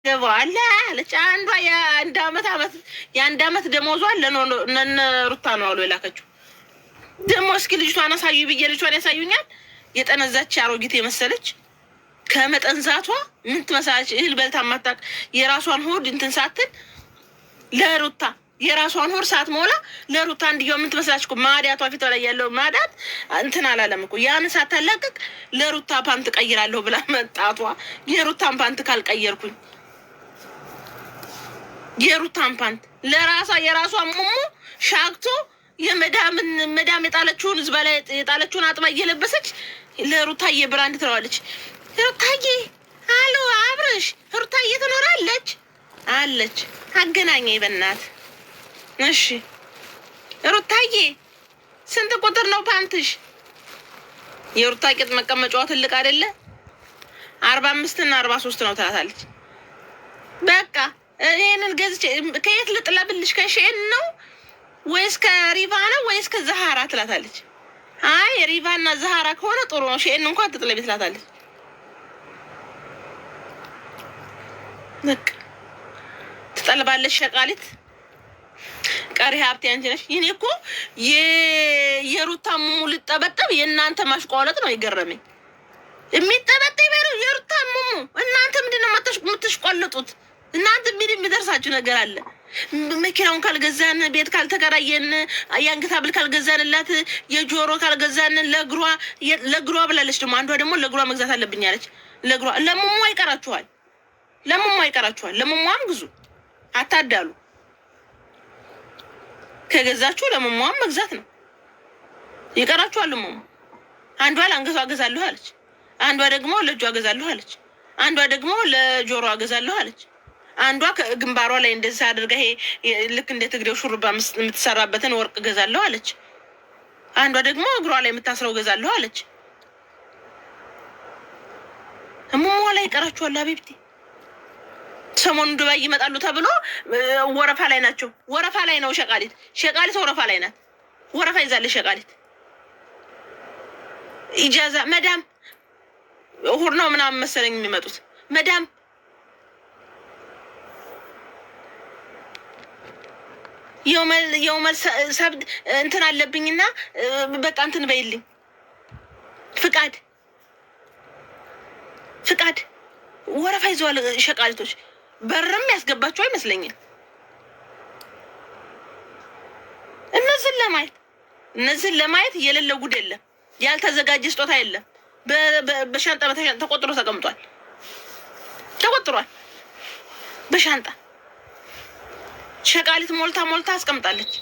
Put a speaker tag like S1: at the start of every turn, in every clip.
S1: ገባለ አለች አንዷ የአንድ አመት ደሞዟን ለሩታ ነው አሉ የላከችው። ደግሞ እስኪ ልጅቷን አሳዩ ብዬ ልጅቷን ያሳዩኛል። የጠነዛች አሮጊት የመሰለች ከመጠንዛቷ ምን ትመስላለች? እህል በልታ ማታውቅ የራሷን ሆድ እንትን ሳትል ለሩታ የራሷን ሆድ ሳትሞላ ለሩታ እንዲያው ምን ትመስላለች እኮ ማዳቷ ፊቷ ላይ ያለው ማዳት እንትን አላለም እኮ ያን ሳታላቅቅ ለሩታ ፓንት ቀይራለሁ ብላ መጣቷ። የሩታን ፓንት ካልቀየርኩኝ የሩታን ፓንት ለራሷ የራሷን ሙሙ ሻክቶ መዳም የጣለችውን ህዝባ ላይ የጣለችውን አጥባ እየለበሰች ለሩታዬ ብራንድ ትለዋለች። ሩታዬ አሎ አብርሽ ሩታዬ ትኖራለች አለች። አገናኘኝ በእናት እሺ ሩታዬ ስንት ቁጥር ነው ፓንትሽ? የሩታ ቂጥ መቀመጫዋ ትልቅ አይደለ? 45 እና 43 ነው ትላታለች። በቃ ይሄንን ገዝቼ ከየት ልጥለብልሽ? ከሼን ነው ወይስ ከሪቫ ነው ወይስ ከዛሃራ ትላታለች። አይ ሪቫ እና ዛሃራ ከሆነ ጥሩ ነው፣ ሼን እንኳን ትጥለቢ ትላታለች። በቃ ትጠልባለች ሸቃሊት። ቀሪ ሀብቴ አንቺ ነሽ። ይሄኔ እኮ የሩታ ሙሙ ልጠበጠብ የእናንተ ማሽቋለጥ ነው የገረመኝ። የሚጠበጠብ የሩታ ሙሙ እናንተ ምንድነው የምትሽቋለጡት? እናንተ ምን የሚደርሳችሁ ነገር አለ? መኪናውን ካልገዛን፣ ቤት ካልተከራየን፣ የአንገት ሐብል ካልገዛንላት፣ የጆሮ ካልገዛን ለእግሯ ብላለች። ደግሞ አንዷ ደግሞ ለእግሯ መግዛት አለብኝ አለች። ለእግሯ ለሙሙ አይቀራችኋል፣ ለሙሙም ግዙ፣ አታዳሉ። ከገዛችሁ ለሙሙም መግዛት ነው። ይቀራችኋል። ሙሙ አንዷ ለአንገቷ አገዛለሁ አለች፣ አንዷ ደግሞ ለእጇ አገዛለሁ አለች፣ አንዷ ደግሞ ለጆሮ አገዛለሁ አለች። አንዷ ግንባሯ ላይ እንደዚህ አድርጋ ይሄ ልክ እንደ ትግሬው ሹሩባ የምትሰራበትን ወርቅ ገዛለሁ አለች። አንዷ ደግሞ እግሯ ላይ የምታስረው ገዛለሁ አለች። ሙሙ ላይ ይቀራችኋል። አቤብቲ ሰሞኑን ዱባይ ይመጣሉ ተብሎ ወረፋ ላይ ናቸው። ወረፋ ላይ ነው ሸቃሊት ወረፋ ላይ ናት። ወረፋ ይዛለች ሸቃሊት። ኢጃዛ መዳም እሑድ ነው ምናምን መሰለኝ የሚመጡት። መዳም የውመል ሰብድ እንትን አለብኝና በቃ እንትን በይልኝ ፍቃድ ወረፋ ይዘዋል ሸቃሊቶች። በርም ያስገባቸው አይመስለኝም። እነዚህን ለማየት የሌለ ጉድ የለም። ያልተዘጋጀ ስጦታ የለም። በሻንጣ ተቆጥሮ ተቆጥሯል። በሻንጣ ሸቃሊት ሞልታ አስቀምጣለች።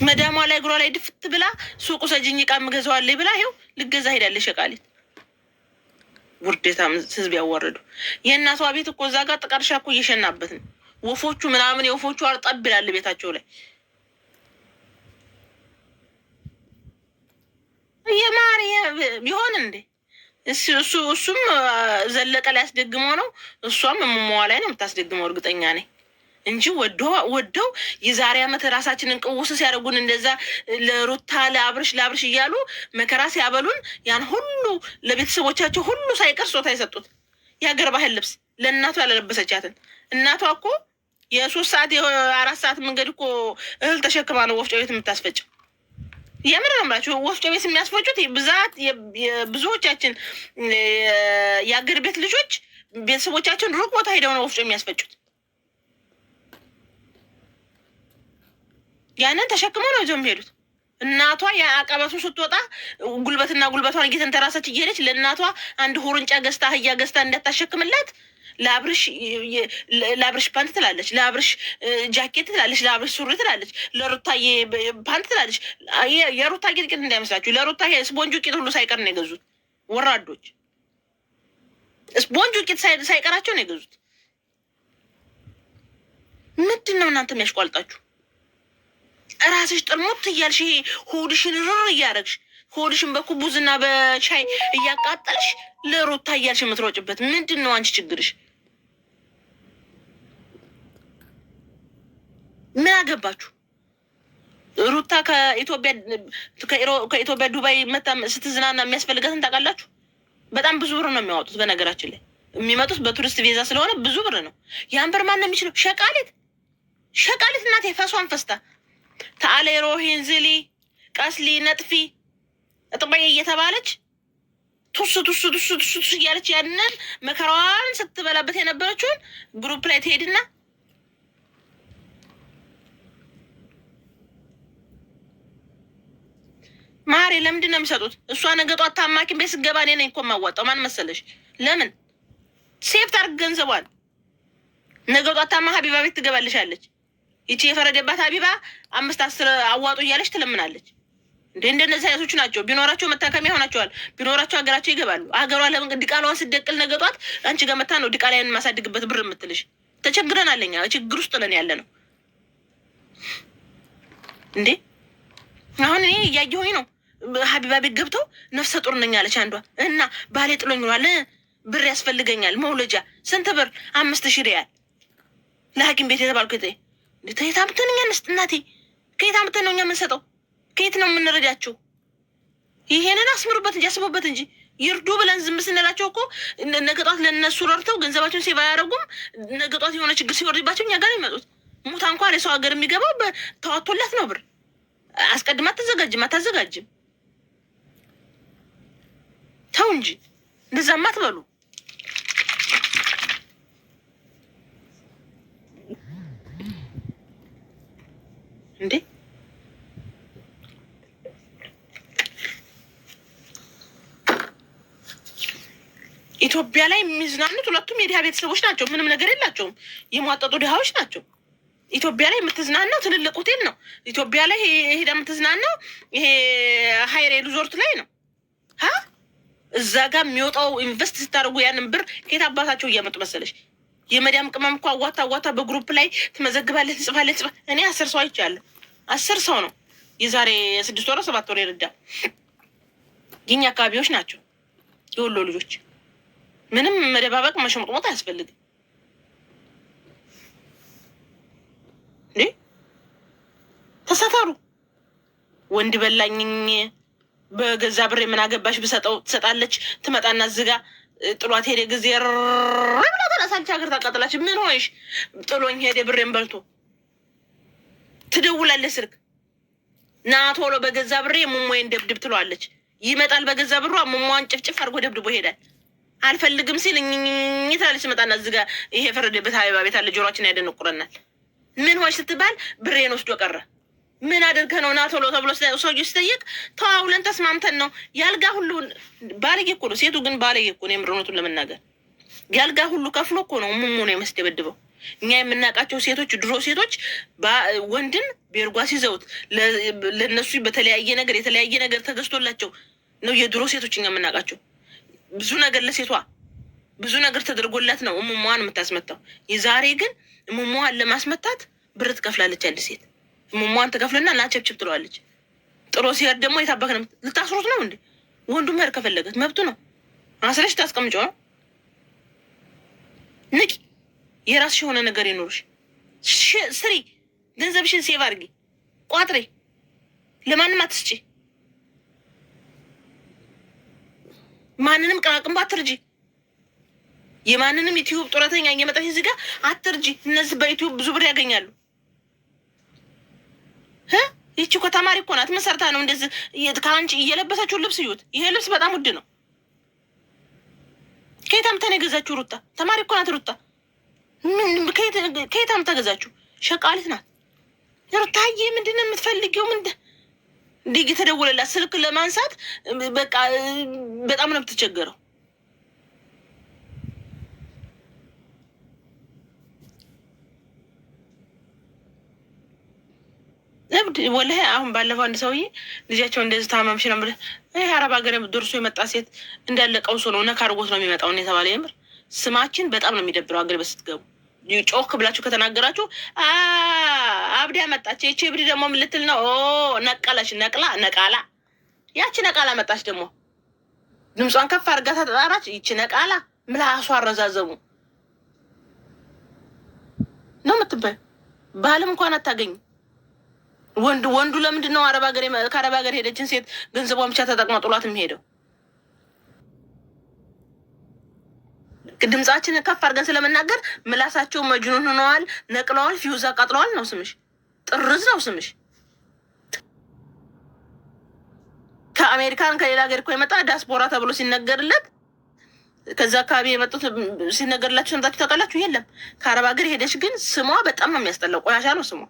S1: መዳሟ ላይ እግሯ ላይ ድፍት ብላ ሱቁ ሰጅኝ ዕቃ የምገዛዋለሁ ብላ ይኸው ልገዛ ሄዳለች ሸቃሊት። ውርዴታም ህዝብ ያዋረዱ። የእናቷ ቤት እኮ እዛ ጋር ጥቀርሻ እኮ እየሸናበት ነው። ወፎቹ ምናምን የወፎቹ አርጠብ ይላል ቤታቸው ላይ። የማር ቢሆን እንዴ እሱም ዘለቀ ላይ ያስደግመው ነው። እሷም ሙሙዋ ላይ ነው የምታስደግመው እርግጠኛ ነኝ እንጂ ወደው የዛሬ ዓመት ራሳችንን ቅውስ ሲያደርጉን እንደዛ ለሩታ ለአብርሽ እያሉ መከራ ሲያበሉን ያን ሁሉ ለቤተሰቦቻቸው ሁሉ ሳይቀር ስጦታ የሰጡት የሀገር ባህል ልብስ ለእናቷ ያለለበሰቻትን። እናቷ እኮ የ3 ሰዓት የ4 ሰዓት መንገድ እኮ እህል ተሸክማ ነው ወፍጮ ቤት የምታስፈጭው። የምር ነው የምላችሁ። ወፍጮ ቤት የሚያስፈጩት ብዛት ብዙዎቻችን የአገር ቤት ልጆች ቤተሰቦቻችን ሩቅ ቦታ ሄደው ነው ወፍጮ የሚያስፈጩት። ያንን ተሸክመው ነው ይዘው የሚሄዱት። እናቷ የአቀበቱን ስትወጣ ጉልበቷን እየተንተራሰች እየሄደች ለእናቷ አንድ ሁርንጫ ገዝታ አህያ ገዝታ እንዳታሸክምላት ለአብርሽ ፓንት ትላለች፣ ለአብርሽ ጃኬት ትላለች፣ ለአብርሽ ሱሪ ትላለች፣ ለሩታዬ ፓንት ትላለች። የሩታዬ ቂጥ እንዳይመስላችሁ፣ ለሩታዬ ስፖንጁ ቂጥ ሁሉ ሳይቀር ነው የገዙት። ወራዶች ስፖንጁ ቂጥ ሳይቀራቸው ነው የገዙት። ምንድን ነው እናንተ የሚያሽቋልጣችሁ? ራስሽ ጥርሙት እያልሽ ሆድሽን ርር እያደረግሽ ሆድሽን በኩቡዝና በሻይ እያቃጠልሽ ለሩታ እያልሽ የምትሮጭበት ምንድን ነው አንቺ ችግርሽ? ምን አገባችሁ? ሩታ ከኢትዮጵያ ዱባይ መታ ስትዝናና የሚያስፈልጋትን ታውቃላችሁ? በጣም ብዙ ብር ነው የሚያወጡት። በነገራችን ላይ የሚመጡት በቱሪስት ቪዛ ስለሆነ ብዙ ብር ነው። ያን ብር ማን ነው የሚችለው? ሸቃሊት እናቴ ፈሷን ፈስታ ተአሌ ሮሂን ዝሊ ቀስሊ ነጥፊ እጥበይ እየተባለች ቱስ እያለች ያንን መከራዋን ስትበላበት የነበረችውን ግሩፕ ላይ ትሄድና ማሬ ለምንድን ነው የሚሰጡት? እሷ ነገ ጧት ታማኪን ቤት ስገባ እኔ ነኝ እኮ የማዋጣው። ማን መሰለሽ? ለምን ሴፍ ታርግ ገንዘቧን። ነገ ጧት ታማ ሀቢባ ቤት ትገባልሻለች። ይቺ የፈረደባት ሀቢባ 5-10 አዋጡ እያለች ትለምናለች። እንደነዚህ አይነቶች ናቸው። ቢኖራቸው መታከሚያ ሆናቸዋል። ቢኖራቸው ሀገራቸው ይገባሉ። ሀገሯ ለምን ዲቃላዋን ስደቅል ነገ ጧት አንቺ ጋር መታ ነው ዲቃላያን የማሳድግበት ብር የምትልሽ? ተቸግረን አለኛ ችግር ውስጥ ነን ያለ ነው እንዴ። አሁን እኔ እያየሁኝ ነው። ሀቢባ ቤት ገብተው ነፍሰ ጡር ነኝ አለች አንዷ። እና ባሌ ጥሎኝ ሆኗል፣ ብር ያስፈልገኛል መውለጃ። ስንት ብር? 5000 ሪያል ለሐኪም ቤት የተባልኩ ከየት አምጥተን እኛ እናቴ፣ ከየት አምጥተን ነው እኛ የምንሰጠው? ከየት ነው የምንረዳቸው? ይሄንን አስምሩበት እንጂ አስቡበት እንጂ ይርዱ ብለን ዝም ስንላቸው እኮ ነገ ጧት ለእነሱ ረድተው ገንዘባቸውን ሴቭ አያደርጉም። ነገ ጧት የሆነ ችግር ሲወርድባቸው እኛ ጋር ይመጡት። ሙታ እንኳን የሰው ሀገር የሚገባው ተዋቶላት ነው ብር። አስቀድማ አታዘጋጅም። ተው እንጂ እንደዛማ አትበሉ እንዴ። ኢትዮጵያ ላይ የሚዝናኑት ሁለቱም የድሃ ቤተሰቦች ናቸው። ምንም ነገር የላቸውም። የሟጠጡ ድሃዎች ናቸው። ኢትዮጵያ ላይ የምትዝናናው ትልልቅ ሆቴል ነው። ኢትዮጵያ ላይ ሄዳ የምትዝናናው ይሄ ሀይሬ ሪዞርት ላይ ነው። እዛ ጋር የሚወጣው ኢንቨስት ስታደርጉ ያንን ብር ከየት አባታቸው እያመጡ መሰለሽ? የመዲያም ቅመም እኮ አዋታ በግሩፕ ላይ ትመዘግባለች፣ ትጽፋለች። እኔ 10 ሰው አይቻለሁ። 10 ሰው ነው የዛሬ 6 ወር 7 ወር የረዳ የኛ አካባቢዎች ናቸው። የወሎ ልጆች ምንም መደባበቅ መሸምጥሞት አያስፈልግም እንዴ። ተሳታሩ ወንድ በላኝኝ በገዛ ብሬ ምን አገባሽ ብሰጠው ትሰጣለች። ትመጣና ዝጋ ጥሏት ሄደ ጊዜ ብላ ተነሳች። ሀገር ታቃጥላች። ምን ሆንሽ? ጥሎኝ ሄደ ብሬን በልቶ። ትደውላለች ስልክ ና ቶሎ በገዛ ብሬ ሙሞዬን ደብድብ ትለዋለች። ይመጣል በገዛ ብሯ ሙሟን ጭፍጭፍ አድርጎ ደብድቦ ይሄዳል። አልፈልግም ሲል ትላለች። መጣና ዝጋ ይሄ ፈረደበት ሀቢባ ቤት አለ። ጆሮችን ያደነቁረናል። ምን ሆንሽ ስትባል ብሬን ወስዶ ቀረ። ምን አድርገህ ነው ና ቶሎ ተብሎ ሰውዬው ሲጠይቅ ተዋውለን ተስማምተን ነው። ያልጋ ሁሉ ባለጌ እኮ ነው። ሴቱ ግን ባለጌ እኮ ነው። የምርነቱን ለመናገር ያልጋ ሁሉ ከፍሎ እኮ ነው ሙሙ ነው የመስደበድበው። እኛ የምናውቃቸው ሴቶች ድሮ ሴቶች ወንድን ቤርጓ ሲዘውት ለነሱ በተለያየ ነገር የተለያየ ነገር ተገዝቶላቸው ነው የድሮ ሴቶች እኛ የምናውቃቸው። ብዙ ነገር ለሴቷ ብዙ ነገር ተደርጎላት ነው ሙሟን የምታስመታው። የዛሬ ግን ሙሟን ለማስመታት ብር ትከፍላለች። ያለ ሴት ሙሟን ትከፍልና ላቸብችብ ትለዋለች። ጥሎ ሲሄድ ደግሞ የታበክ ነው። ልታስሩት ነው እንዴ? ወንዱ መሄድ ከፈለገት መብቱ ነው። አስረሽ ታስቀምጪው ነው። ንቂ። የራስሽ የሆነ ነገር ይኖርሽ። ስሪ፣ ገንዘብሽን ሴቭ አድርጊ፣ ቋጥሬ። ለማንም አትስጪ። ማንንም ቅራቅም ባትርጂ። የማንንም ዩቲዩብ ጡረተኛ እየመጣች እዚህ ጋር አትርጂ። እነዚህ በዩቲዩብ ብዙ ብር ያገኛሉ። ይቺ እኮ ተማሪ እኮ ናት። መሰርታ ነው እንደዚህ ከአንቺ እየለበሰችው ልብስ እዩት። ይሄ ልብስ በጣም ውድ ነው። ከየት አምጥተን የገዛችሁ? ሩታ ተማሪ እኮ ናት። ሩታ ከየት አምጥታ ገዛችሁ? ሸቃሊት ናት። ሩታዬ ምንድን ነው የምትፈልጊው? እንዲህ የተደወለላት ስልክ ለማንሳት በቃ በጣም ነው የምትቸገረው። እብድ ወላሂ። አሁን ባለፈው አንድ ሰውዬ ልጃቸው እንደዚህ ታማምሽ ነው ብለህ ይሄ አረብ ሀገር ደርሶ የመጣ ሴት እንዳለ ቀውሶ ነው ነካ አድርጎት ነው የሚመጣው የተባለ። የምር ስማችን በጣም ነው የሚደብረው። አገር በስትገቡ ጮክ ብላችሁ ከተናገራችሁ አብዲ መጣች። ይቺ እብድ ደግሞ ምን ልትል ነው? ነቀለሽ፣ ነቃላ። ያቺ ነቃላ መጣች ደግሞ ድምጿን ከፍ አድርጋ ተጣራች። ይቺ ነቃላ ምላሷ አረዛዘሙ ነው የምትባይ። ባህልም እንኳን አታገኝ። ወንዱ ለምንድን ነው ከአረብ ሀገር ሄደችን ሴት ገንዘቧን ብቻ ተጠቅማ ጥሏት የሚሄደው? ድምጻችንን ከፍ አድርገን ስለመናገር ምላሳቸው መጅኑን ሆነዋል፣ ነቅለዋል፣ ፊውዝ አቃጥለዋል ነው ስምሽ። ጥርዝ ነው ስምሽ። ከአሜሪካን ከሌላ ሀገር እኮ የመጣ ዲያስፖራ ተብሎ ሲነገርለት ከዛ አካባቢ የመጡት ሲነገርላችሁ ሰምታችሁ ታውቃላችሁ? የለም። ከአረብ ሀገር ሄደች ግን ስሟ በጣም ነው የሚያስጠላው። ቆሻሻ ነው ስሟ።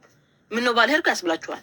S1: ምነው ባልሄድኩ ያስብላችኋል።